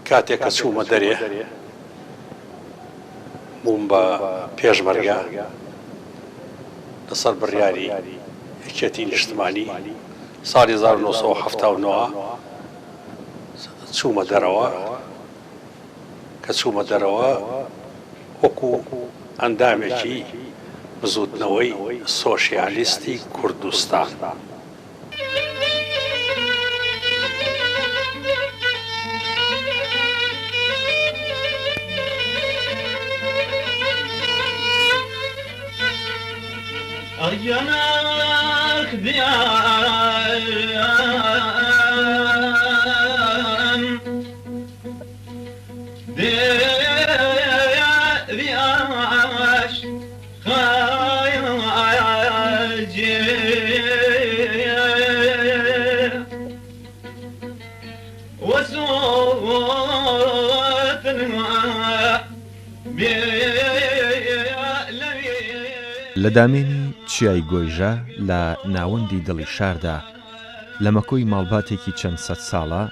کاتێک کە چوومە دەرێ بووم بە پێشمەرگە لەسەر بڕیاری یەکێتی نیشتمانی ساڵی 1979 چوومە دەرەوە کە چوومە دەرەوە وەکو ئەندامێکی بزوتنەوەی سۆشیالیستی کوردستان. Yanak diyan diyaş hayacı لە دامێنی چیای گۆیژە لە ناوەندی دڵی شاردا لە مەکۆی ماڵباتێکی چەند سەد ساڵە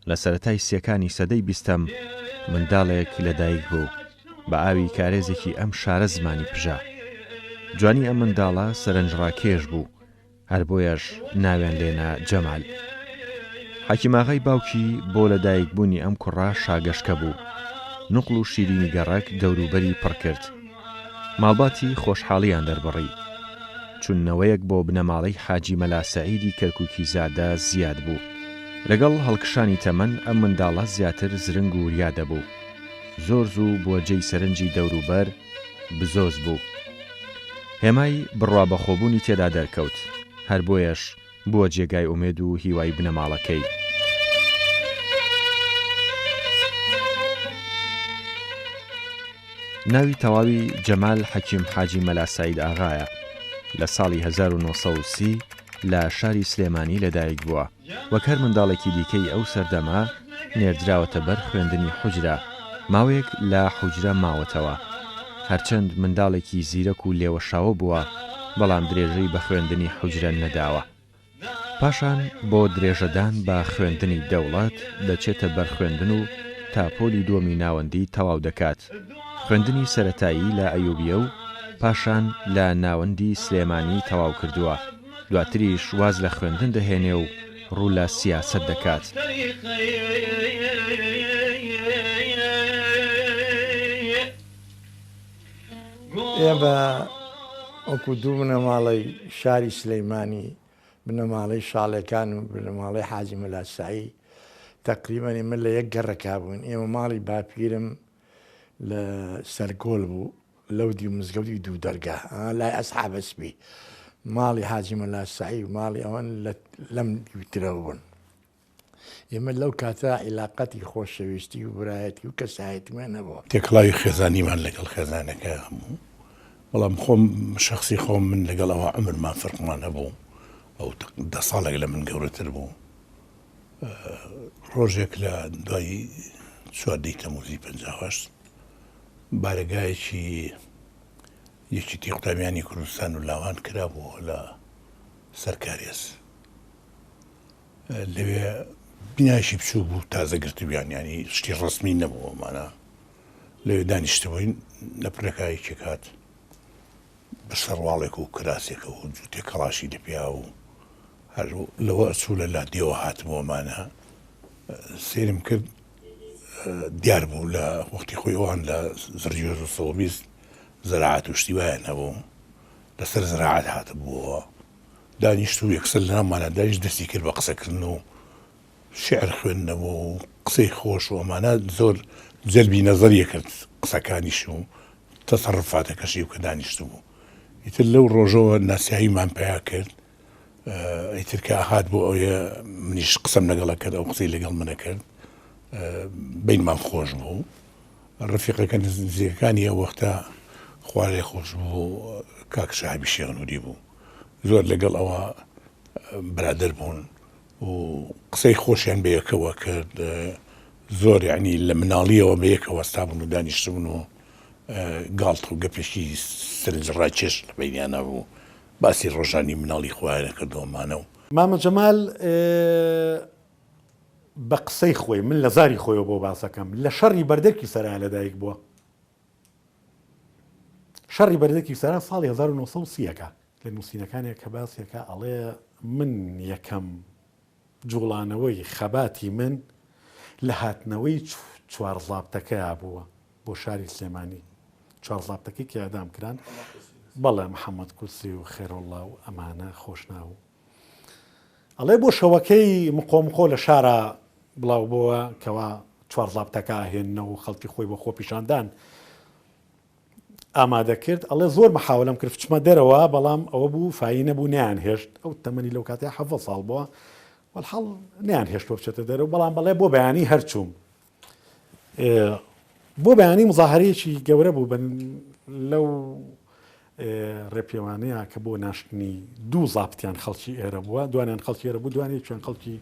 لە سەرەتای سێکانی سەدەی بیستەم منداڵێک لەدایک بوو بە ئاوی کارێزێکی ئەم شارە زمانی پژە. جوانی ئەم منداڵە سەرنجڕاکێش بوو، هەر بۆیەش ناویان لێنا جەمال. حەکیماغای باوکی بۆ لەدایکبوونی ئەم کوڕا شاگەشکە بوو، نوقڵ و شیرینی گەڕەک دەوروبەری پڕ کرد. ماڵباتی خۆشحاڵیان دەربڕی. چوننەوەیەک بۆ بنەماڵەی حاجی مەلا سەعیدی کەرکووکی زادە زیاد بوو. لەگەڵ هەڵکشانی تەمەن ئەم منداڵە زیاتر زرنگ و وریا دەبوو. زۆر زوو بۆ جێی سەرنجی دەوروبەر بزۆز بوو. هێمای بڕوا بەخۆبوونی تێدا دەرکەوت، هەر بۆیەش بووە جێگای ئومێد و هیوای بنەماڵەکەی. ناوی تەواوی جەمال حەکیم حاجی مەلا سەعید ئاغایە. لە ساڵی 1930 لە شاری سلێمانی لەدایک بووە. وەک هەر منداڵێکی دیکەی ئەو سەردەما نێردراوەتە بەر خوێندنی حوجرە. ماوەیەک لە حوجرە ماوەتەوە. هەرچەند منداڵێکی زیرەک و لێوەشاوە بووە، بەڵام درێژەی بە خوێندنی حوجرە نەداوە. پاشان بۆ درێژەدان بە خوێندنی دەوڵەت دەچێتە بەر خوێندن و تا پۆلی دووەمی ناوەندی تەواو دەکات. خوێندنی سەرەتایی لە ئەیوبیە و پاشان لە ناوەندی سلێمانی تەواو کردووە. دواتریش واز لە خوێندن دەهێنێ و ڕوو لە سیاسەت دەکات. ئێمە وەکو دوو بنەماڵەی شاری سلەیمانی، بنەماڵەی شاڵەکان و بنەماڵەی حاجی مەلا سەعید تەقریبەن ئێمە لە یەک گەڕەکا بوون. ئێمە ماڵی باپیرم لە سەرگۆڵ بوو، لەودی مزگەوتی دوو دەرگا لای ئەسحاب ئەسپی. ماڵی حاجی مەلا سەعید و ماڵی ئەوەن لەم دووترەوە بوون. ئێمە لەو کاتە عیلاقەتی خۆشەویستی و برایەتی و کەسایەتیمان نەبووە. تێکڵاوی خێزانیمان لەگەڵ خێزانەکە هەموو، بەڵام خۆم شخصی خۆم من لەگەڵ ئەوە عمرمان فەرقمان هەبوو. ئەو 10 ساڵێک لە من گەورەتر بوو. ڕۆژێک لە دوای 4 تەمووزی 58 بارگایەکی یەکێتی قوتابیانی کوردستان و لاوان کرابووە لە سەرکارێز. لەوێ بینایشی بچوو بوو، تازە گرتبیان، ینی شتی ڕسمی نەبووە مانە. لەوێ دانیشتەوەین لە پرەکایەکی کات بە سەرواڵێک و کراسێکە و جووتێک کەڵاشی لەپیا و هەر لەوە ئەچوو لە لادیەوە هاتمەوەمانە. سێرم کرد دیار بوو لە وەختی خۆی ئەوان لە زڕی 1920 زەراعەت و شتی وایە نەبوو، لەسەر زەراعەت هاتە بووەوە. دانیشت و یەکسەر لە ناومانە دانیشت دەستی کرد بە قسەکردن و شعر خوێندنەوە و قسەی خۆش و ئەمانە زۆر جەلبی نەزەریە کرد قسەکانیش و تەسەڕفاتەکەشی و کە دانیشت بوو. ئیتر لەو ڕۆژەوە ناسیاییمان پیا کرد. ئیتر کە هات بۆ ئەوەیە منیش قسەم لەگەڵە کرد، ئەو قسەی لەگەڵ منە کرد، بینمان خۆش بوو. ڕفیقەکە نزیکەکانی ئەو وەختە خوارێ خۆش بوو، کاک شەهابی شێخنووری بوو. زۆر لەگەڵ ئەوە برادەر بوون و قسەی خۆشیان بەیەکەوە کرد. زۆر یعنی لە مناڵیەوە بەیەکەوە وەستا بوون و دانیشتبوون و گاڵت و گەپێکی سەرنجڕاکێش لە بەینیانە بوو. باسی ڕۆژانی مناڵی خوایە کردەوەمانە و مامە جەمال بە قسەی خۆی من لە زاری خۆیەوە بۆ باسەکەم لە شەڕی بەردەرکی سەرا لەدایک بووە. شەڕی بەردەرکی سەرا ساڵی 1930ەکە لە نووسینەکانێک کە باسیەکە ئەڵێ من یەکەم جوڵانەوەی خەباتی من لە هاتنەوەی چوار زابتەکەیا بووە بۆ شاری سلێمانی. چوار زابتەکەی کە ئەدام کران بەڵێ محەممەد کورسی و خێرۆڵا و ئەمانە خۆشناو. ئەڵێ بۆ شەوەکەی مقۆمقۆ لە شارە بڵاو بووە کەوا چوار زابتەکە هێننەوە و خەڵکی خۆی بە خۆ پیشاندان ئامادە کرد. ئەڵێ زۆر مەحاولم کرد چمە دەرەوە بەڵام ئەوە بوو فایی نەبوو نیان هێشت ئەو تەمەنی لەو کاتێ 7 ساڵ بووە وەڵحاڵ نیان هێشتۆ بچێتە دەرەوە بەڵام بەڵێ بۆ بەیانی هەرچووم. بۆ بەیانی مزاهرەیەکی گەورە بوو لەو ڕێپێوانەیە کە بۆ ناشتنی دوو زابتیان خەڵکی ئێرە بووە دوانیان خەڵکی ئێرە بوو دوانی چۆن خەڵکی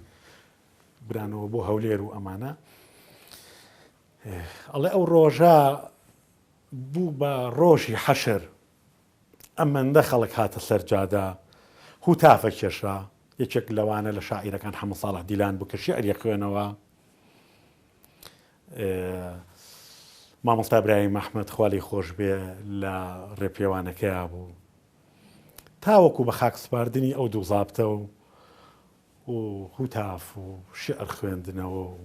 برانەوە بۆ هەولێر و ئەمانە. ئەڵێ ئەو ڕۆژە بوو بە ڕۆژی حەشر ئەمەندە خەڵک هاتە سەرجادا هوتافە کێشرا یەکێک لەوانە لە شاعیرەکان حەمەد ساڵح دیلان بوو کە شیعری خوێنەوە. مامۆستا ئیبراهیم ئەحمەد خوالی خۆش بێ لە ڕێپێوانەکەیا بوو تاوەکو بە خاک سپاردنی ئەو دوو زابتە و هوتاف و شعر خوێندنەوە و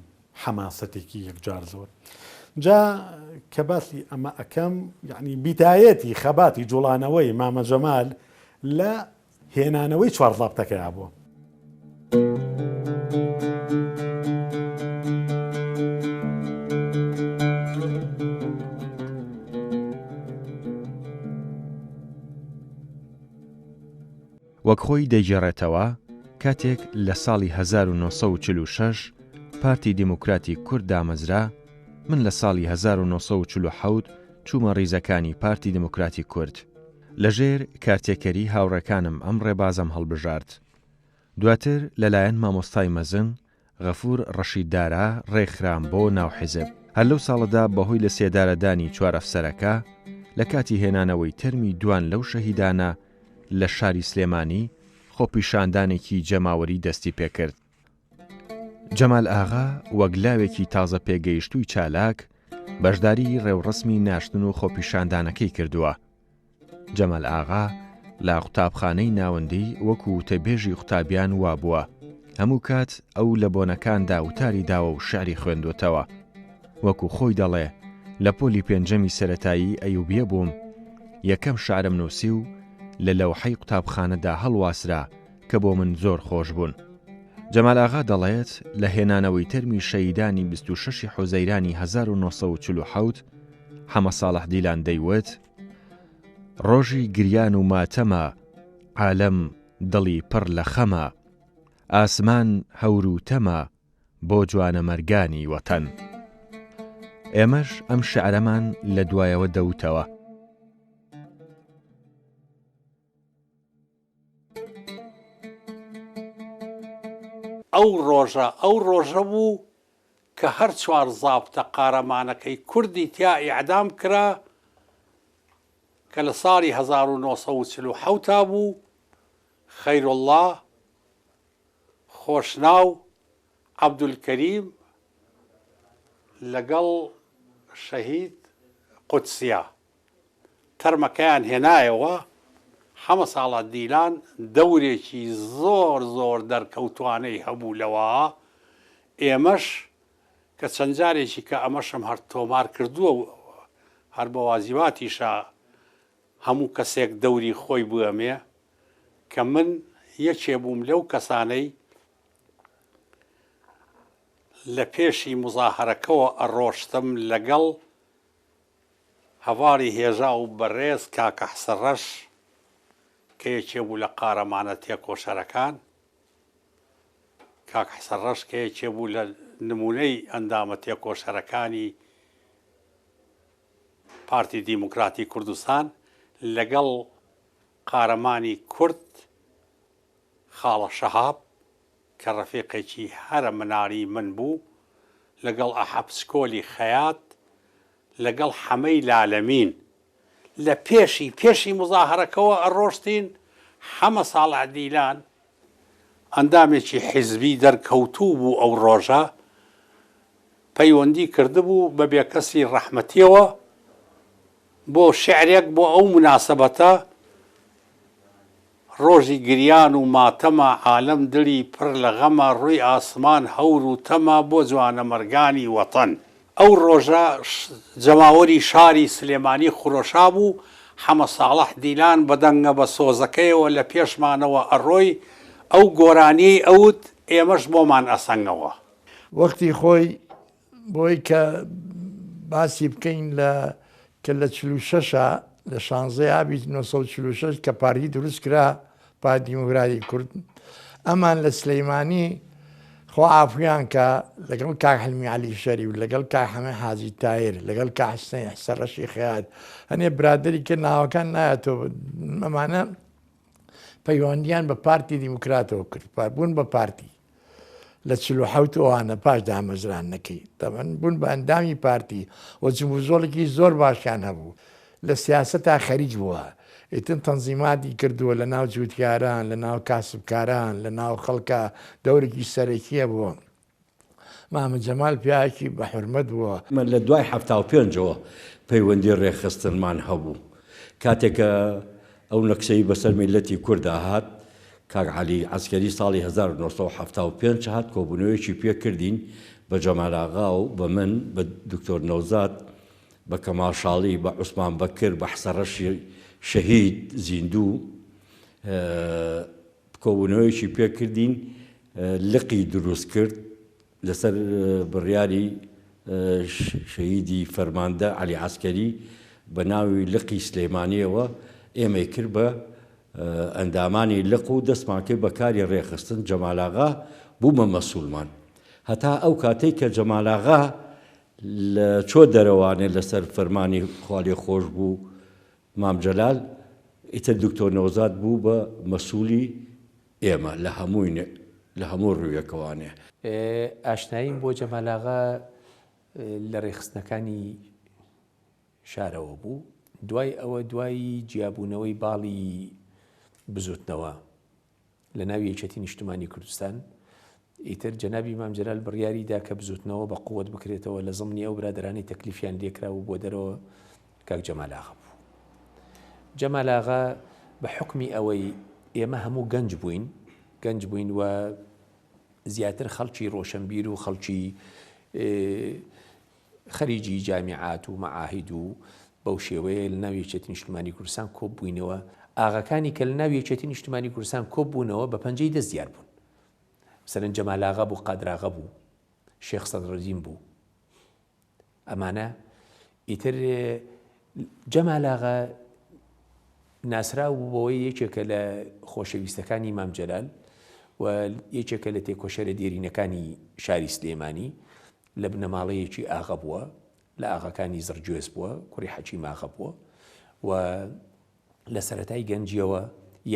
حەماسەتێکی یەکجار زۆر. جا کە باسی ئەمە ئەەکەم یعنی بیتایەتی خەباتی جوڵانەوەی مامە جەمال لە هێنانەوەی چوار زابتەکەیا بووە. وەک خۆی دەیگەڕێتەوە کاتێک لە ساڵی 1946 پارتی دیموکراتی کورد دامەزرا من لە ساڵی 1947 چوومە ڕیزەکانی پارتی دیموکراتی کورد لەژێر کارتێکەری هاوڕێکانم ئەم ڕێبازەم هەڵبژارد. دواتر لەلایەن مامۆستای مەزن غەفور ڕەشیددارا ڕێکخرام بۆ ناو حیزب. هەر لەو ساڵەدا بەهۆی لە سێدارەدانی چوار ئەفسەرەکە لە کاتی هێنانەوەی تەرمی دوان لەو شەهیدانە لە شاری سلێمانی خۆپیشاندانێکی جەماوەری دەستی پێکرد. جەمال ئاغا وەک لاوێکی تازە پێگەیشتووی چالاک بەشداری ڕێوڕسمی ناشتن و خۆپیشاندانەکەی کردووە. جەمال ئاغا لە قوتابخانەی ناوەندی وەکو تەبێژی قوتابیان وابووە. هەموو کات ئەو لە بۆنەکاندا وتاری داوە و شعری خوێندوتەوە. وەکو خۆی دەڵێ لە پۆلی پێنجەمی سەرەتایی ئەیوبیە بووم یەکەم شعرم نووسی و لە لەوحەی قوتابخانەدا هەڵواسرا کە بۆ من زۆر خۆش بوون. جەمال ئاغا دەڵێت لە هێنانەوەی تەرمی شەیدانی 26 حوزەیرانی 1947 حەمە ساڵح دیلان دەیوت ڕۆژی گریان و ماتەمە عالەم دڵی پڕ لە خەمە ئاسمان هەور و تەمە بۆ جوانە مەرگانی وەتەن. ئێمەش ئەم شعرەمان لە دوایەوە دەوتەوە. ئەو ڕۆژە بوو کە هەر چوار زابتە قارەمانەکەی کوردی تیا ئیعدام کرا کە لە ساڵی 1947 بوو. خەیرۆڵڵا، خۆشناو، عەبدولکەریم لەگەڵ شەهید قودسیە تەرمەکەیان هێنایەوە. حەمە ساڵح دیلان دەورێکی زۆر دەرکەوتوانەی هەبوو لەوە. ئێمەش کە چەند جارێکی کە ئەمەشم هەر تۆمار کردووە و هەر بە وازیواتیشە هەموو کەسێک دەوری خۆی بووەمێ کە من یەکێ بووم لەو کەسانەی لە پێشی مزاهرەکەەوە ئەڕۆشتم لەگەڵ هەواری هێژا و بەڕێز کاکە حەسەنڕەش کە یەکێ بوو لە قارەمانە تێکۆشەرەکان. کاک حەسەنڕەش کە یەکێ بوو لە نمونەی ئەندامە تێکۆشەرەکانی پارتی دیموکراتی کوردستان لەگەڵ قارەمانی کورد خاڵە شەهاب کە ڕەفیقێکی هەرە مناری من بوو لەگەڵ ئەحەب سکۆلی خەیات لەگەڵ حەمەی لالەمین لە پێشی مزاهرەکەەوە ئەڕۆشتین. حەمە ساڵح دیلان ئەندامێکی حیزبی دەرکەوتوو بوو ئەو ڕۆژە پەیوەندی کردبوو بە بێکەسی ڕەحمەتیەوە بۆ شعرێک بۆ ئەو مناسەبەتە ڕۆژی گریان و ماتەمە عالەم دڵی پڕ لە غەمە ڕووی ئاسمان هەور و تەمە بۆ جوانە مەرگانی وەتەن. ئەو ڕۆژە جەماوەری شاری سلێمانی خۆشا بوو، حەمە ساڵح دیلان بەدەنگە بە سۆزەکەیەوە لە پێشمانەوە ئەڕۆی ئەو گۆرانیی ئەوت ئێمەش بۆمان ئەسەنگەوە. وەختی خۆی بۆی کە باسی بکەین کە لە 46 لە 16 ئابی 1946 کە پارتی دروست کرا پارتی دیموکراتی کورد، ئەمان لە سلەیمانی خۆ ئافریان کە لەگەڵ کاک حلمی عەلی شەریف، لەگەڵ کاک حەمە حاجی تایر، لەگەڵ کاک حەسەن ڕەشی خەیات، هەنێ برادری کە ناوەکان نایەتەوە، ئەمانە پەیوەندیان بە پارتی دیموکراتەوە کرد، بوون بە پارتی لە 47 ئەوانە پاش دامەزران نەکەی تەمەەن بوون بە ئەندامی پارتی و جموزۆڵێکی زۆر باشیان هەبوو، لە سیاسەتا خەریج بووە، ئیتن تەنزیماتی کردووە لە ناو جووتیاران، لە ناو کاسبکاران، لە ناو خەڵکە دەورێکی سەرەکیە بووە. مامە جەمال پیاکی بە حورمەت بووە. من لە دوای 75ەوە پەیوەندی ڕێخستنمان هەبوو، کاتێکە ئەو نەکسەی بەسەر میلەتی کووردا هات، کاک عەلی عەسکەری ساڵی 1975 هات، کۆبوونەوەیەکی پێ کردین بە جەمال ئاغا و بە من، بە دکتۆر نەوزاد، بە کەمال شاڵی، بە عوسمان بەکر، بە حەسەن ڕەشی شەهید زیندوو، کۆبوونەوەیەکی پێ کردین، لقی دروست کرد لەسەر بڕیاری شەهیدی فەرماندە عەلی عەسکەری بە ناوی لقی سلێمانیەوە، ئێمەی کرد بە ئەندامانی لق و دەستمان کرد بە کاری ڕێخستن. جەمال ئاغا بوومە مەسوولمان، هەتا ئەو کاتەی کە جەمال ئاغا لە چۆ دەرەوانێ لەسەر فەرمانی خوا لێ خۆش بوو مام جەلال، ئیتر دکتۆر نەوزاد بوو بە مەسوولی ئێمە لە هەموو ڕوویەکەوانێ. ئاشناییم بۆ جەمال ئاغا لە ڕێخستنەکانی شارەوە بوو، دوای ئەوە دوای جیابوونەوەی باڵی بزوتنەوە لە ناوی یەکێتی نیشتمانی کوردستان، ئیتر جەنابی مام جەلال بڕیاریدا کە بزوتنەوە بە قووەت بکرێتەوە لە زمانی ئەو برادرانی تەکلیفیان لێکراوە بۆ دەرەوە کاک جەمال ئاغا بوو. جەمال ئاغا بە حکمی ئەوەی ئێمە هەموو گەنج بووین و زیاتر خەڵکی ڕۆشنبیر و خەڵکی خەریجی جامیعات و مەعاهید و بەو شێوەیە لە ناوی یەکێتی نیشتمانی کوردستان کۆب بووینەوە. ئاغاکانی کە لە ناوی یەکێتی نیشتمانی کوردستان کۆب بوونەوە بە پەنجەی دەست دیار بوون. مثلەن جەمال ئاغا بوو، قادر ئاغا بوو، شێخ سەدرەدین بوو. ئەمانە ئیتر جەمال ئاغا ناسراو بوو بەوەی یەکێکە لە خۆشەویستەکانی مام جەلال و یەکێکە لە تێکۆشەرە دێرینەکانی شاری سلێمانی، لە بنەماڵەیەکی ئاغا بووە، لە ئاغاکانی زرجێز بووە، کوڕی حەچیم ئاغا بووە و لە سەرەتای گەنجیەوە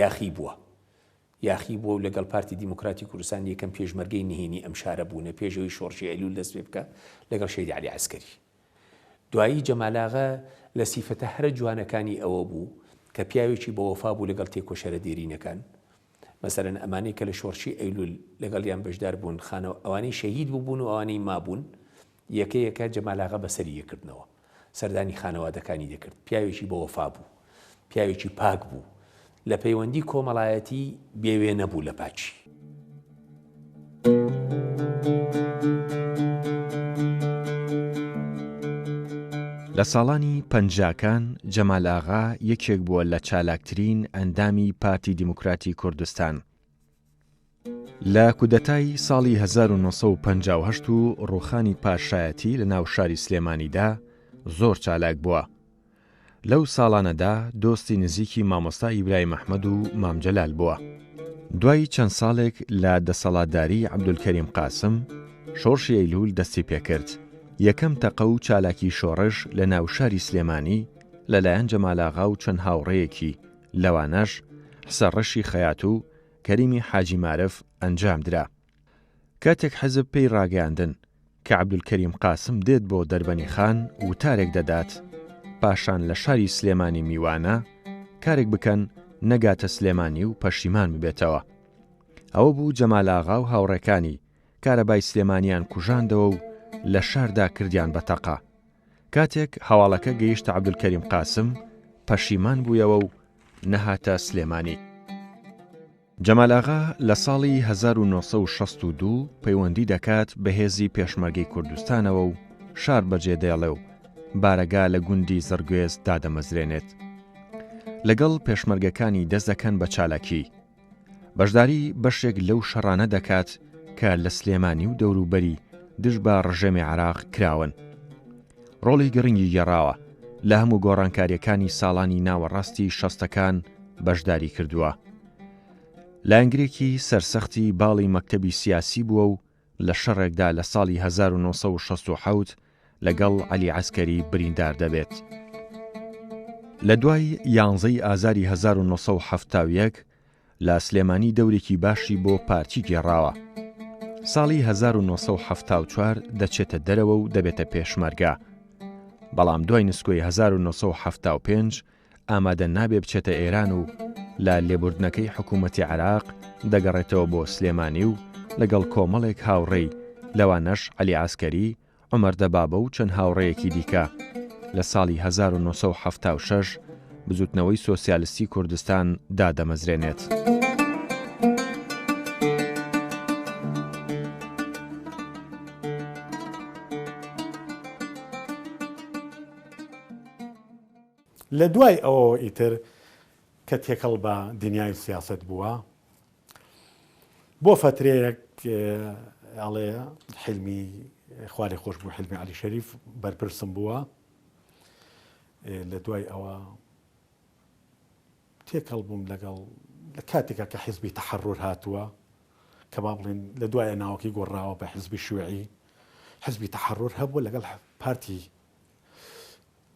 یاخی بووە و لەگەڵ پارتی دیموکراتی کوردستان یەکەم پێشمەرگەی نهێنی ئەم شارە بوونە پێشەوەی شۆڕشی ئەیلول دەست پێ بکە لەگەڵ شەیدی عەلی عەسکەری. دوایی جەمال ئاغا لە سیفەتە هەرە جوانەکانی ئەوە بوو کە پیاوێکی بە وەفا بوو لەگەڵ تێکۆشەرە دێرینەکان. مەسەرەن ئەمانەی کە لە شۆڕشی ئەیلول لەگەڵیان بەشدار بوون، خانەوە ئەوانەی شەهید بوون و ئەوانەی مابوون، یەکە جەمال ئاغا بەسەری یەکردنەوە سەردانی خانەوادەکانی دەکرد. پیاوێکی بە وەفا بوو، پیاوێکی پاک بوو، لە پەیوەندی کۆمەڵایەتی بێوێ نەبوو لە پاچی. لە ساڵانی پەنجاکان جەمال ئاغا یەکێک بووە لە چالاکترین ئەندامی پارتی دیموکراتی کوردستان. لە کودەتای ساڵی 1958 و ڕووخانی پاشایەتی لە ناو شاری سلێمانیدا زۆر چالاک بووە. لەو ساڵانەدا دۆستی نزیکی مامۆستا ئیبراهیم ئەحمەد و مام جەلال بووە. دوای چەند ساڵێک لە دەسەڵاتداری عەبدولکەریم قاسم، شۆڕشی ئەیلول دەستی پێکرد. یەکەم تەقە و چالاکی شۆڕش لە ناو شاری سلێمانی لەلایەن جەمال ئاغا و چەند هاوڕێیەکی، لەوانەش حەسەن ڕەشی خەیات و کەریمی حاجی مارف ئەنجام درا. کاتێک حەزب پێی ڕاگەاندن کە عەبدولکەریم قاسم دێت بۆ دەربەنی خان وتارێک دەدات پاشان لە شاری سلێمانی میوانە کارێک بکەن نەگاتە سلێمانی و پەشیمان ببێتەوە. ئەوە بوو جەمال ئاغا و هاوڕێکانی کارەبای سلێمانیان کوژاندەوە و لە شاردا کردیان بەتەقا. کاتێک هەواڵەکە گەیشتە عەبدولکەریم قاسم پەشیمان بوویەوە و نەهاتە سلێمانی. جەمال ئاغا لە ساڵی 1962 پەیوەندی دەکات بە هێزی پێشمەرگەی کوردستانەوە و شار بەجێ دێڵێ و بارەگا لە گوندی زەرگوێز دادەمەزرێنێت. لەگەڵ پێشمەرگەکانی دەست دەکەن بە چالاکی. بەشداری بەشێک لەو شەڕانە دەکات کە لە سلێمانی و دەوروبەری دژ بە ڕژێمی عێراق کراون. ڕۆڵی گرنگی گێڕاوە لە هەموو گۆڕانکاریەکانی ساڵانی ناوەڕاستی شەستەکان بەشداری کردووە. لانگرێکی سەرسەختی باڵی مەکتەبی سیاسی بووە و لە شەڕێکدا لە ساڵی 1967 لەگەڵ عەلی عەسکەری بریندار دەبێت. لە دوای 11 ئازاری 1970 لە سلێمانی دەورێکی باشی بۆ پارتی گێڕاوە. ساڵی 1974 دەچێتە دەرەوە و دەبێتە پێشمەرگە. بەڵام دوای نسکۆی 1975 ئامادە نابێ بچێتە ئێران و لە لێبوردنەکەی حکوومەتی عێراق دەگەڕێتەوە بۆ سلێمانی و لەگەڵ کۆمەڵێک هاوڕێی لەوانەش عەلی عەسکەری، عومەر دەبابە و چەند هاوڕێیەکی دیکە لە ساڵی 1976 بزوتنەوەی سۆسیالیستی کوردستان دادەمەزرێنێت. لە دوای ئەوە ئیتر کە تێکەڵ بە دنیای سیاست بووە بۆ فترەیەک ئەڵێ حلمی خوارێ خۆش بوو حلمی عەلی شەریف بەرپرسم بووە. لە دوای ئەوە تێکەڵ بووم لەگەڵ لە کاتێکە کە حیزبی تەحەڕڕ هاتووە کە با بڵێن لە دوایە ناوەکەی گۆڕاوە بە حیزبی شوێعی. حیزبی تەحەڕڕ هەبووە لەگەڵ پارتی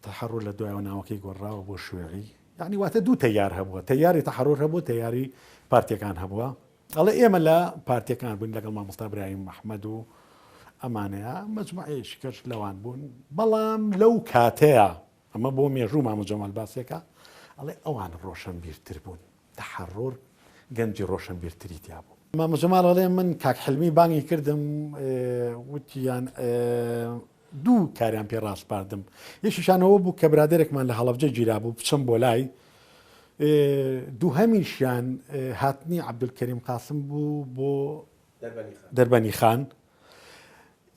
تەحەڕڕ لە دوایەوە ناوەکەی گۆڕاوە بۆ شوێعی. یعنی واتە دوو تەیار هەبووە، تەیاری تەحەڕڕ هەبوو، تەیاری پارتیەکان هەبووە. ئەڵێ ئێمە لە پارتیەکان بووین لەگەڵ مامۆستا ئیبراهیم مەحمەد و ئەمانەیە مەجموعەیەکی کەش لەوان بوون. بەڵام لەو کاتەیە ئەمە بۆ مێژوو مامۆ جەمال باسێکە ئەڵێ ئەوان ڕۆشنبیرتر بوون. تەحەڕڕ گەنجی ڕۆشنبیرتری تیا بوو. مامۆ جەمال ئەڵێ من کاک حلمی بانگی کردم وتیان دوو کاریان پێ ڕاستپاردم. یەکیشانەوە بوو کە برادێرێکمان لە هەڵەبجە گیرا بوو بچم بۆ لای. دووهەمیشیان هاتنی عەبدولکەریم قاسم بوو بۆ دەربەنی خان.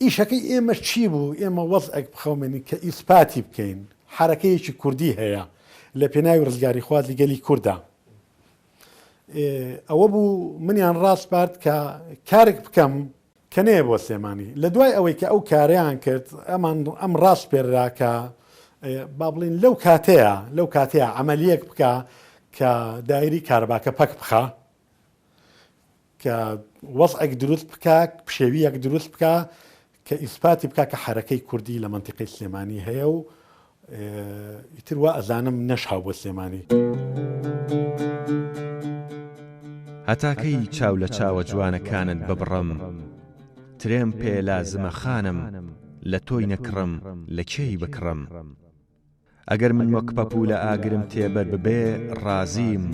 ئیشەکەی ئێمە چی بوو؟ ئێمە وەزعێک بخەومێنی کە ئیسپاتی بکەین حرەکەیەکی کوردی هەیە لە پێناوی ڕزگاری خوازی گەلی کووردا. ئەوە بوو منیان ڕاستپارد کە کارێک بکەم کە نەیە بۆ سلێمانی. لە دوای ئەوەی کە ئەو کاریان کرد ئەم ڕاست پێرا کە با بڵین لەو کاتەیە عەمەلیەک بکە کە دایری کارەباکە پەک بخە، کە وەزعێک دروست بکە، پشێویەک دروست بکە کە ئیسپاتی بکە کە حرەکەی کوردی لە مەنتیقەی سلێمانی هەیە و ئیتر وا ئەزانم نەشاو بۆ سلێمانی. هەتاکەی چاو لە چاوە جوانەکانت ببڕم، ترێم پێ لازمە خانم، لە تۆی نەکڕم لە کێی بکڕم. ئەگەر من وەک پەپوو لە ئاگرم تێبەر ببێ ڕازیم،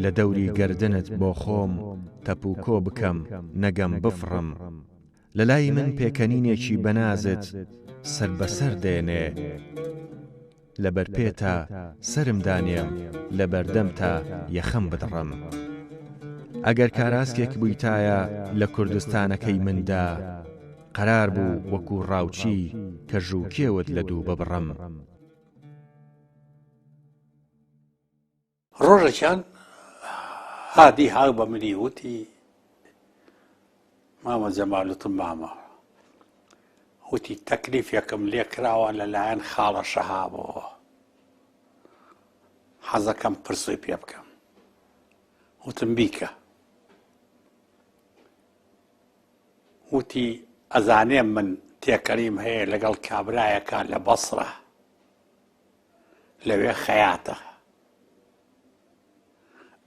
لە دەوری گەردنت بۆ خۆم تەپوکۆ بکەم نەگەم بفڕم. لە لای من پێکەنینێکی بەنازت سەر بەسەر دێنێ، لەبەر پێتە سرم دانێم لە بەردەم تا یەخەم بدڕم. ئەگەر کاراسکێک بوویتایە لە کوردستانەکەی مندا، قەرار بوو وەکو ڕاوچی کە ژووکێوت لە دوو ببڕم. ڕۆژێکیان هادی هاو بە منی وتی مامە جەمالوتم مامە، وتی تەکلیفێکم لێ کراوە لەلایەن خاڵە شەهابەوە، حەزەکەم پرسووی پێ بکەم. وتم بیکە. وتی ئەزانێم من تێکەریم هەیە لەگەڵ کابرایەکە لە بەسرە، لەوێ خەیاتە،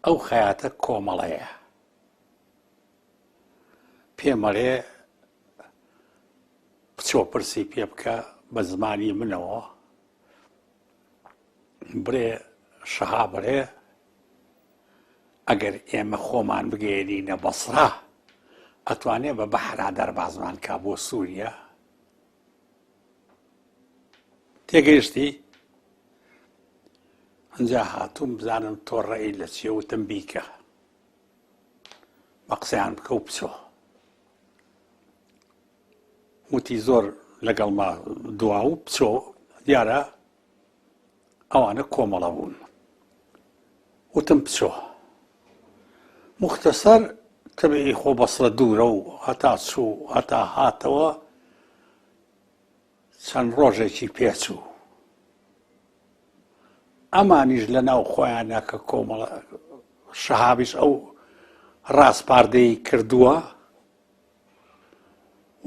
ئەو خەیاتە کۆمەڵەیە، پێمەڵێ بچۆ پرسی پێ بکە بە زمانی منەوە، برێ شەها بڕێ ئەگەر ئێمە خۆمان بگەێنینە بەسرا ئەتوانێ بە بەحرا دەربازمان کا بۆ سووریا تێگەیشتی ئەنجا هاتووم بزانم تۆ ڕێی لە چیە وتم بیکە بە قسەیان بکە و بچۆ وتی زۆر لەگەڵما دوا و بچۆ دیارە ئەوانە کۆمەڵە بوون وتم بچۆ مختصر تبعی خۆ بەسڵە دوورە و هەتا چوو هەتا هاتەوە چەند ڕۆژێکی پێچوو ئەمانیش لە ناو خۆیانە کە کۆمەڵە شەهابیش ئەو ڕاستپاردەی کردووە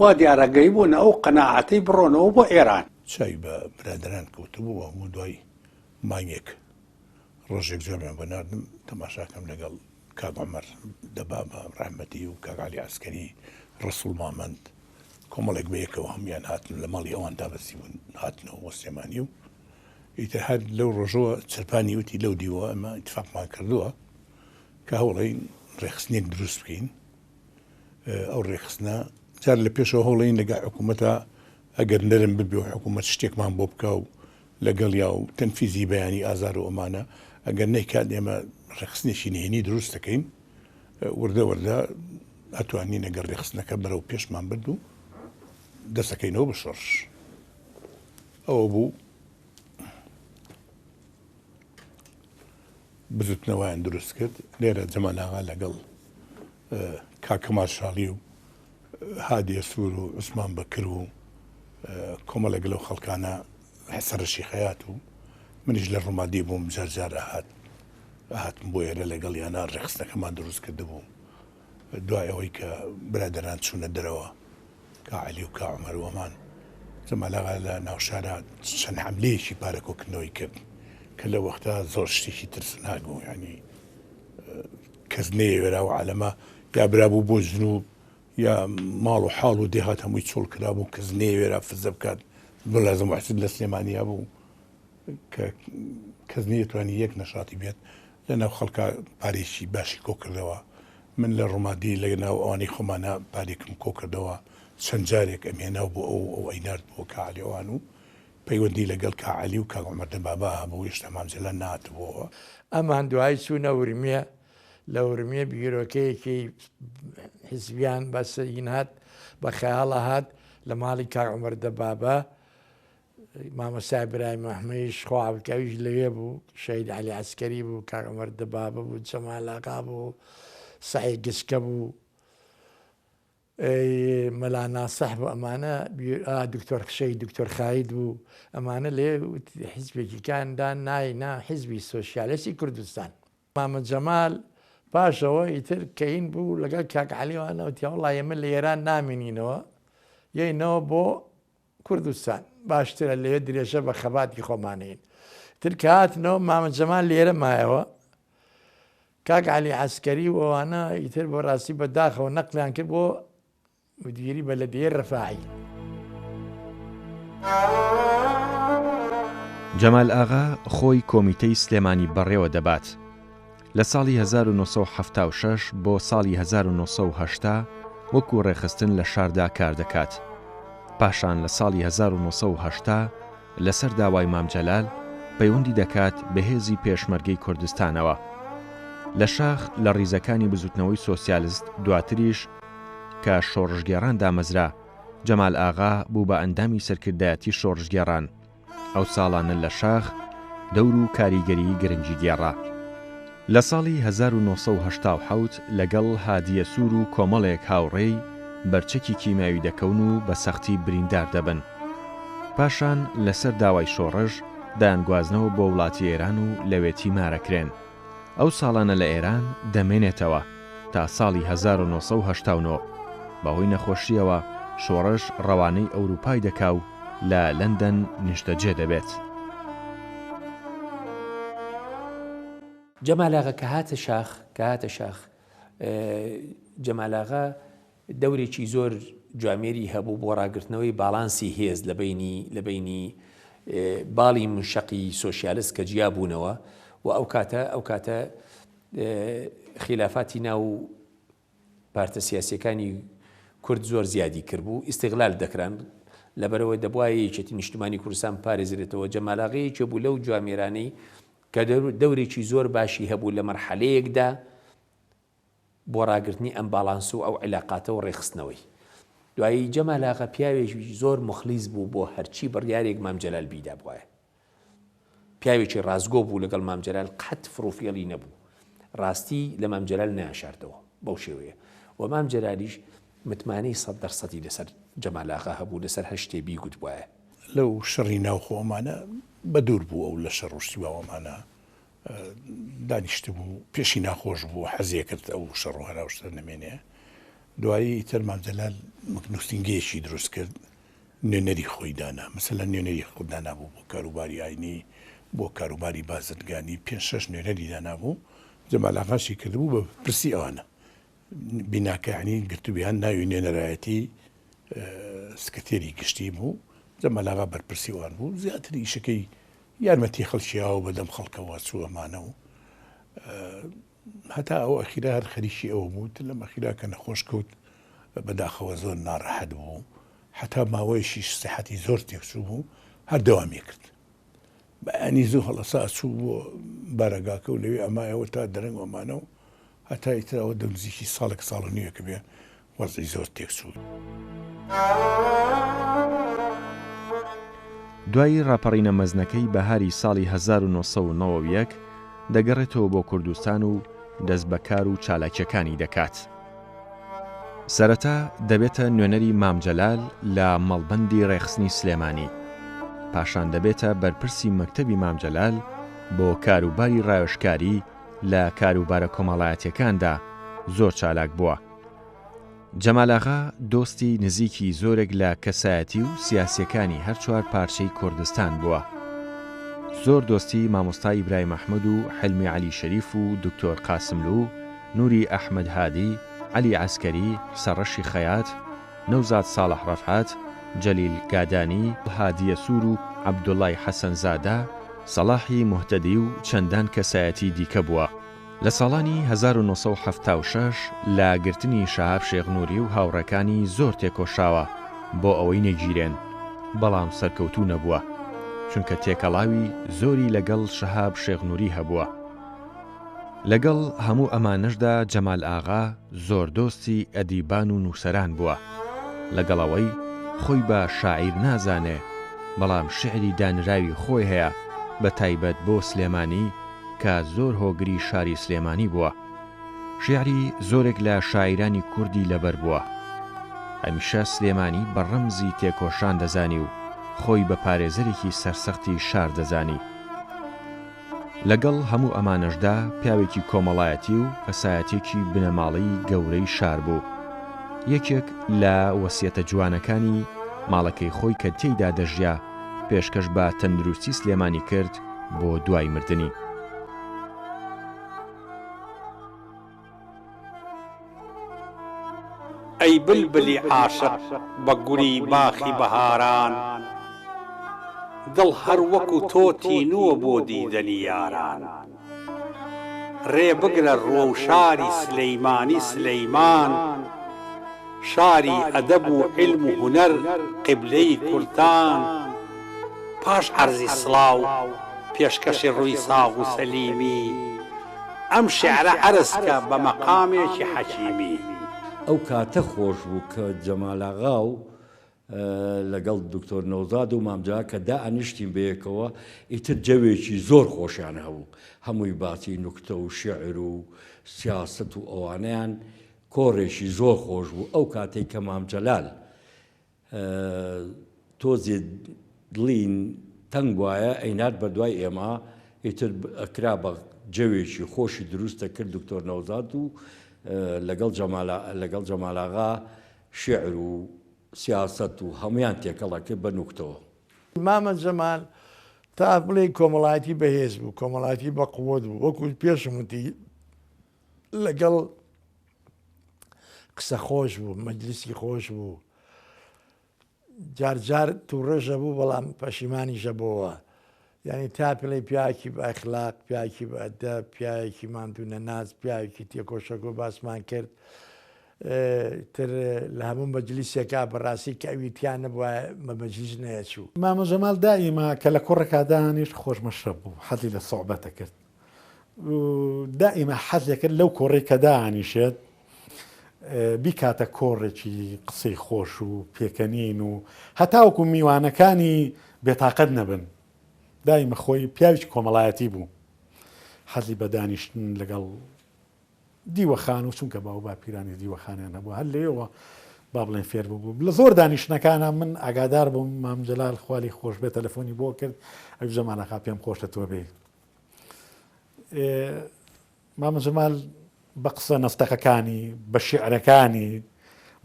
وا دیارەگەی بوون ئەو قەناعەتەی بڕۆنەوە بۆ ئێران چای بە برادران کەوتبوو هەموو دوای مانگێک ڕۆژێک جۆمیان بەناردم تەماشاکەم لەگەڵ کاک عومەر دەبابە ڕەحمەتی و کاک عەلی عەسکەری ڕەسوڵ مامەند کۆمەڵێک بەیەکەوە هەمویان هاتن لە ماڵی ئەوان دابەسی بوون هاتنەوە بۆ سلێمانی و ئیتر هەر لەو ڕۆژەوە چرپانی وتی لەو دیوە ئەمە ئیتفاقمان کردووە کە هەوڵەین ڕێخستنێک دروست بکەین ئەو ڕێخستنە جار لە پێشەوە هەوڵەین لەگەڵ حکوومەتە ئەگەر نەرم ببێ و حکوومەت شتێکمان بۆ بکە و لەگەڵ یا و تەنفیزی بەیانی ئازار و ئەمانە ئەگەر نەیکات ئێمە ڕێخستنێکی نهێنی دروست دەکەین وردە وردە ئەتوانین ئەگەر ڕێخستنەکە بەرەو پێشمان برد و دەستەکەینەوە بە شەڕش ئەوە بوو بزوتنەوەیان دروست کرد لێرە جەمال ئاغا لەگەڵ کاکەمال شاڵی و هادیە سوور و عوسمان بەکر و کۆمەڵێک لەو خەڵکانە حەسەرەشی خەیات و منیش لە ڕوومادی بووم جار هاتم بۆ ئێرە لەگەڵ یانە ڕێخستنەکەمان دروست کردبوو دوای ئەوەی کە برادەران چوونە دەرەوە کا عەلی و کا عومەر و ئەمان جەمال ئاغا لە ناوشارە چەند حەملەیەکی پارەکۆکردنەوەی کرد کە لە وەختە زۆر شتێکی ترسناک بوو ینی کەس نەیەوێرا و عالەمە یا برابوو بۆ جنوب یا ماڵ و حاڵ و دێهات هەمووی چۆڵ کرابوو کەس نەیەوێرا فزە بکات بۆ لازم محسن لە سلێمانیا بوو کە کەس نەیەتوانی یەک نەشاتی بێت لەناو خەڵکە پارێکی باشی کۆ کردەوە من لە ڕوومادی لە ناو ئەوانەی خۆمانە پارێکم کۆ کردەوە چەند جارێک ئەمێناو بۆ ئەو ئەینارد بۆ کە عەلیەوان و پەیوەندی لەگەڵ کا عەلی و کاک عومەر دەبابا هەبوو هێشتا مامزێلان نهاتبووەوە ئەمان دوای چوونە ورمیە لە ورمیە بیرۆکەیەکی حیزبیان بەسەرین هات بە خەیاڵە هات لە ماڵی کاک عومەر دەبابا مامۆستا برای مەحمەدیش خوا عەبدولکەویش لەوێ بوو شەهید عەلی عەسکەری بوو کاک عومەر دەبابا بوو جەمال ئاغا بوو سەعید گشکە بوو مەلا ناسەح بوو ئەمانە دکتۆر خشەی دکتۆر خاید بوو ئەمانە لێ حیزبێکیکاندان نا حیزبی سۆشیالیستی کوردستان مامە جەمال پاشەوە ئیتر کەین بوو لەگەڵ کاک عەلیوانەوە تیا وەڵڵای ئێمە لە ئێران نامێنینەوە یەینەوە بۆ کوردستان باشترە لەوێ درێژە بە خەباتی خۆمانین تر کە هاتنەوە مامە جەمال لێرە مایەوە کاک عەلی عەسکەری و ئەوانە ئیتر بۆ ڕاستی بەداخەوە نەقلیان کرد بۆ مدیری بەلەدیە ڕەفاعی جەمال ئاغا خۆی کۆمیتەی سلێمانی بەڕێوە دەبات لە ساڵی 1976 بۆ ساڵی 1970 وەکو ڕێخستن لە شاردا کار دەکات پاشان لە ساڵی 1970 لەسەر داوای مامجەلال پەیوەندی دەکات بە هێزی پێشمەرگەی کوردستانەوە لە شاخ لە ڕیزەکانی بزوتنەوەی سۆسیالیست دواتریش کە شۆڕژگێڕان دامەزرا جەمال ئاغا بوو بە ئەندامی سەرکردایەتی شۆڕژگێڕان ئەو ساڵانە لە شاخ دەور و کاریگەری گرنگی دێڕا لە ساڵی 1970 لەگەڵ هادیە سوور و کۆمەڵێک هاوڕێی بەرچەکی کیماوی دەکەون و بە سەختی بریندار دەبن پاشان لەسەر داوای شۆڕژ دایانگوازنەوە بۆ وڵاتی ئێران و لەوێتی مارەکرێن ئەو ساڵانە لە ئێران دەمێنێتەوە تا ساڵی 1970 بەهۆی نەخۆشیەوە شۆڕش ڕەوانەی ئەوروپای دەکا و لە لەندەن نیشتەجێ دەبێت جەمال ئاغا کە هاتە شاخ جەمال ئاغا دەورێکی زۆر جوامێری هەبوو بۆ ڕاگرتنەوەی باڵانسی هێز لە بینی باڵی منشەقی سۆشیالیست کە جیا بوونەوە و ئەو کاتە خلافاتی ناو پارتە سیاسیەکانی کورد زۆر زیادی کردبوو ئیستیغلال دەکران لەبەرەوەی دەبووە یەکێتی نیشتیمانی کوردستان پارێزرێتەوە. جەمالاغەیەکی بوو لەو جوامێرانەی کە دەورێکی زۆر باشی هەبوو لە مەرحەلەیەکدا بۆ ڕاگررتنی ئەم باڵانس و ئەو عیلاقاتەوە ڕێخستنەوەی. دوایی جەمالاغا پیاوێکی زۆر مخلیس بوو بۆ هەرچی بڕیارێک مام جەلال بیدا بووە. پیاوێکی ڕازگۆ بوو لەگەڵ مام جەلال قەت فڕۆفێڵی نەبوو، ڕاستی لە مام جەلال نەیاشاردەوە بەو شێوەیە. و مام جەلالیش متمانەی 100% لەسەر جەمالاغا هەبوو، لەسەر هەر شتێ بیگوت بووە. لەو شەڕی ناوخۆمانە بە دوور بوو ئەو لە شەڕشتی باوەمانە دانیشت بوو، پێشی ناخۆش بوو، حەزیە کرد ئەو شەڕ و هەراوشتە نەمێنێ. دوایی تر مام جەلال نووسنگەیەکی دروست کرد، نوێنەری خۆی دانا، مەسەلەن نوێنەری خۆدانا بوو بۆ کاروباری ئاینی، بۆ کاروباری بازرگانی 5-6 نوێنەری دانابوو. جەمالاغاشی کردبوو بە پرسی ئەوانە بیناکەعنی گرتوبیان ناوی نوێنەرایەتی سکرتێری گشتی بوو. جەمالاغا بەرپرسی وان بوو، زیاتر ئیشەکەی یارمەتی خەڵکییاوە بەدەم خەڵکەوە چووە مانەوە، هەتا ئەو ئەخیرا هەر خەریکی ئەوە بوو لەم ئەخیرا کە نەخۆش کەوت بەداخەوە زۆر ناڕەحەت بوو، حتا ماوەیەشی سەحەتی زۆر تێکچوو بوو، هەر دەوامی کرد. بەیانی زوو هەڵەسا چوو بۆ بارەگاکە و لەوێ ئەمایەوە تا دەرەنگ ئەمانە و هەتا ئیترەوە دەنزیکی ساڵێک ساڵ و نیوە کە بێ وەزی زۆر تێکچوو. دوای ڕاپەڕینە مەزنەکەی بەهاری ساڵی 1991 دەگەڕێتەوە بۆ کوردستان و دەست بەکار و چالاکیەکانی دەکات. سەرەتا دەبێتە نوێنەری مام جەلال لە مەڵبەندی ڕێخستنی سلێمانی، پاشان دەبێتە بەرپرسی مەکتەبی مام جەلال بۆ کاروباری ڕایۆشکاری لە کاروبارە کۆمەڵایەتیەکاندا زۆر چالاک بووە. جەمالاغا دۆستی نزیکی زۆرێک لە کەسایەتی و سیاسیەکانی هەر چوار پارچەی کوردستان بووە. زۆر دۆستی مامۆستا ئیبراهیم ئەحمەد و حلمی عەلی شەریف و دکتۆر قاسملو، نووری ئەحمەد هادی، عەلی عەسکەری، سەڕەشی خەیات، نەوزاد ساڵح ڕەفعات، جەلیل گادانی، هادیە سوور و عەبدوڵای حەسەنزادە، سەڵاحی موهتەدی و چەندان کەسایەتی دیکە بووە. لە ساڵانی 1976 لا گرتنی شەهاب شێخنووری و هاوڕەکانی زۆر تێکۆشاوە بۆ ئەوەی نەگیرێن، بەڵام سەرکەوتوو نەبووە، چونکە تێکەڵاوی زۆری لەگەڵ شەهاب شێخنووری هەبووە. لەگەڵ هەموو ئەمانەشدا جەمال ئاغا زۆر دۆستی ئەدیبان و نووسەران بووە، لەگەڵەوەی خۆی بە شاعیر نازانێ، بەڵام شعری دانراوی خۆی هەیە بە تایبەت بۆ سلێمانی کە زۆر هۆگری شاری سلێمانی بووە. شیعری زۆرێک لە شاعیرانی کوردی لەبەر بووە. هەمیشە سلێمانی بە ڕەمزی تێکۆشان دەزانی و خۆی بە پارێزەرێکی سەرسەختی شار دەزانی. لەگەڵ هەموو ئەمانەشدا پیاوێکی کۆمەڵایەتی و کەسایەتێکی بنەماڵی گەورەی شار بوو. یەکێک لە وەسیەتە جوانەکانی ماڵەکەی خۆی کە تێیدا دەژیا پێشکەش بە تەندروستی سلێمانی کرد بۆ دوای مردنی. ئەی بلبلی عاشق بە گوڵی باخی بەهاران، دڵ هەر وەکو تۆ تینووە بۆ دیدەنی یاران. ڕێ بگرە ڕۆ و شاری سلەیمانی سلەیمان، شاری ئەدەب و عیلم و هونەر قیبلەی کوردان. پاش عەرزی سڵاو پێشکەشی ڕووی ساغ و سەلیمی، ئەم شیعرە عەرزکە بە مەقامێکی حەکیمی. ئەو کاتە خۆش بوو کە جەمال ئاغا و لەگەڵ دکتۆر نەوزاد و مامجا کە دائەنیشتین بەیەکەوە، ئیتر جەوێکی زۆر خۆشیان هەبوو، هەمووی باسی نوکتە و شێعر و سیاست و ئەوانەیان کۆڕێکی زۆر خۆش بوو. ئەو کاتێک کە مام جەلال تۆزێ دڵین تەنگ وایە ئەینات بەدوای ئێمە، ئیتر ئەکرا بە جەوێکی خۆشی دروستە کرد دکتۆر نەوزاد و لەگەڵ جەمال ئاغا شێعر و سیاست و هەمویان تێکەڵا کرد بە نوکتەوە. مامە جەمال تا بڵێ کۆمەڵایەتی بەهێز بوو، کۆمەڵایەتی بە قووەت بوو، وەکو پێشم وتی لەگەڵ قسە خۆش بوو، مەجلیسی خۆش بوو، جار تووڕێژە بوو بەڵام پەشیمانیشە بۆەوە. یعنی تا پێڵی پیاکی بە ئەخلاق، پیاکی بە ئەدەب، پیاوێکی ماندوونە ناز، پیاوێکی تێکۆشەکە و باسمان کرد. تر لە هەموو مەجلیسێکا بەڕاستی کە ئەویتیان نەبووە مەمەجلیس نەیەچوو. مامە جەمال دائیما کە لە کوڕێکا دانیش خۆش مەشرب بوو حەزی لە سوحبەتە کرد دائیما حەزێ کرد لەو کۆڕێ کە دانیشێت بیکاتە کۆڕێکی قسەی خۆش و پێکەنین و هەتاوەکو میوانەکانی بێتاقەت نەبن دائیمە خۆی پیاوی کۆمەڵایەتی بوو حەزی بە دانیشتن لەگەڵ دیوەخان و چونکە باو با پیرانی دیوەخانیان هەبوو هەر لێەوە با بڵێن فێر بوو لە زۆر دانیشتەکانە من ئاگادار بووم مام جەلال خوالی خۆش بێ تەلەفۆنی بۆ کرد ئەو زەمانەکە پێم خۆشە تۆ بێ مام جەمال بە قسە نەستەقەکانی بە شیعرەکانی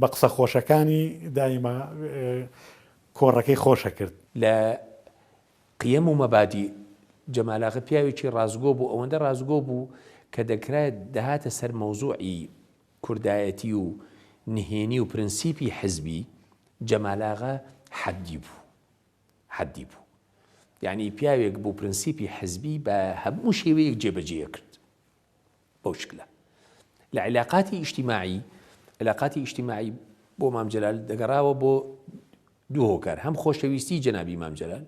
بە قسە خۆشەکانی دایمە کۆڕەکەی خۆشە کرد لە قیەم و مەبادی جەمالاغا پیاوێکی ڕازگۆ بوو ئەوەندە ڕازگۆ بوو کە دەکرێت دەهاتە سەر مەوزوعی کوردایەتی و نهێنی و پرنسیپی حزبی جەمالاغا حەدی بوو یعنی پیاوێک بوو پرنسیپی حزبی بە هەموو شێوەیەک جێبەجێ کرد بەو شکلە لە علاقاتی ئیجتیماعی بۆ مام جەلال دەگەڕاوە بۆ دوو هۆکار هەم خۆشەویستی جەنابی مام جەلال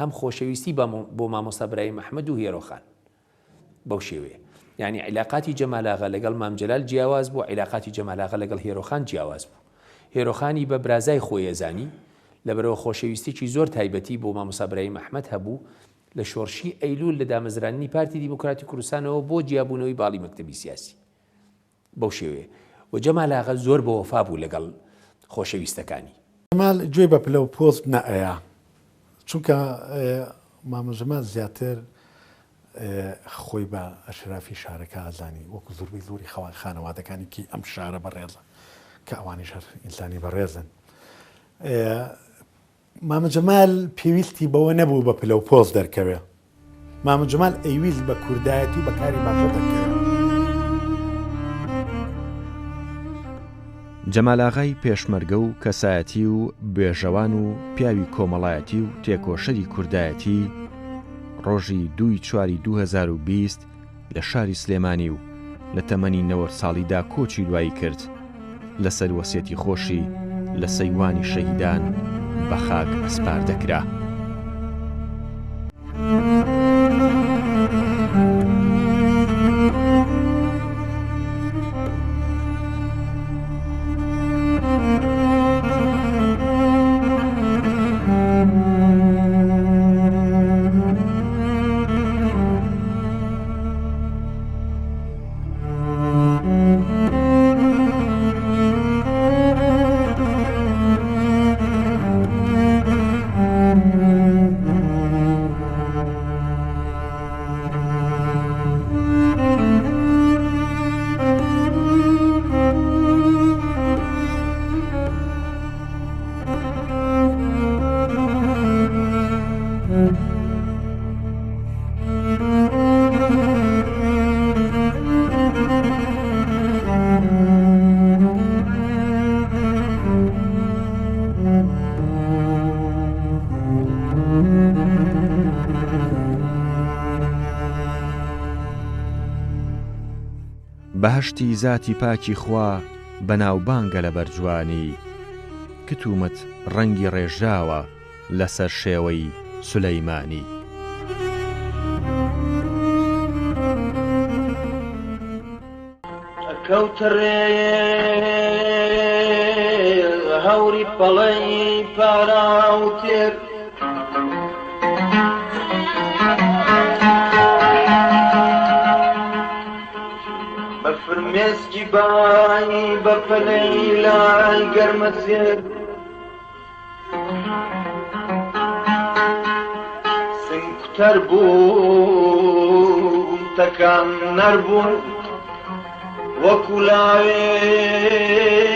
هەم خۆشەویستی بۆ مامۆستا برایم ئەحمەد و هێرۆخان بەو شێوەیە یعنی علاقاتی جەمالاغا لەگەڵ مام جەلال جیاواز بوو علاقاتی جەمالاغا لەگەڵ هێرۆخان جیاواز بوو هێرۆخانی بە برازای خۆی ئەزانی لەبەرەوە خۆشەویستێکی زۆر تایبەتی بۆ مامۆستا برایم ئەحمەد هەبوو لە شۆڕشی ئەیلول لە دامەزرانی پارتی دیموکراتی کوردستانەوە بۆ جیابوونەوەی باڵی مەکتەبی سیاسی بەو شێوەیە و جەمالاغا زۆر بە وەفا بوو لەگەڵ خۆشەویستەکانی جەمال گوێ بە پلە و پۆست نەئەیە چونکە مامە جەمال زیاتر خۆی بە ئەشرافی شارەکە ئازانی وەکو زۆربەی زۆری خانەوادەکانی کی ئەم شارە بەڕێزە کە ئەوانیش هەر ئینسانی بەڕێزن مامە جەمال پێویستی بەوە نەبوو بە پلە و پۆست دەرکەوێ مامە جەمال ئەیویست بە کوردایەتی و بەکاری باشە دەکەوێت جەمالاغای پێشمەرگە و کەسایەتی و بێژەوان و پیاوی کۆمەڵایەتی و تێکۆشەری کوردایەتی ڕۆژی 2/4/2020 لە شاری سلێمانی و لە تەمەنی 90 ساڵیدا کۆچی دوایی کرد لەسەر وەسیەتی خۆشی لە سەیوانی شەهیدان بە خاک ئەسپار دەکرا. بەهشتی زاتی پاکی خوا بەناوبانگە لە بەرجوانی کتومت ڕەنگی ڕێژاوە لەسەر شێوەی سولەیمانی. کەوتڕێ هەوری پەڵەی پاراوتێر بە فرمێسکی بانی بە پەلەی لای گەرمە زێر سنگتەر بوو تەکان نەربوون وەکو لاوێ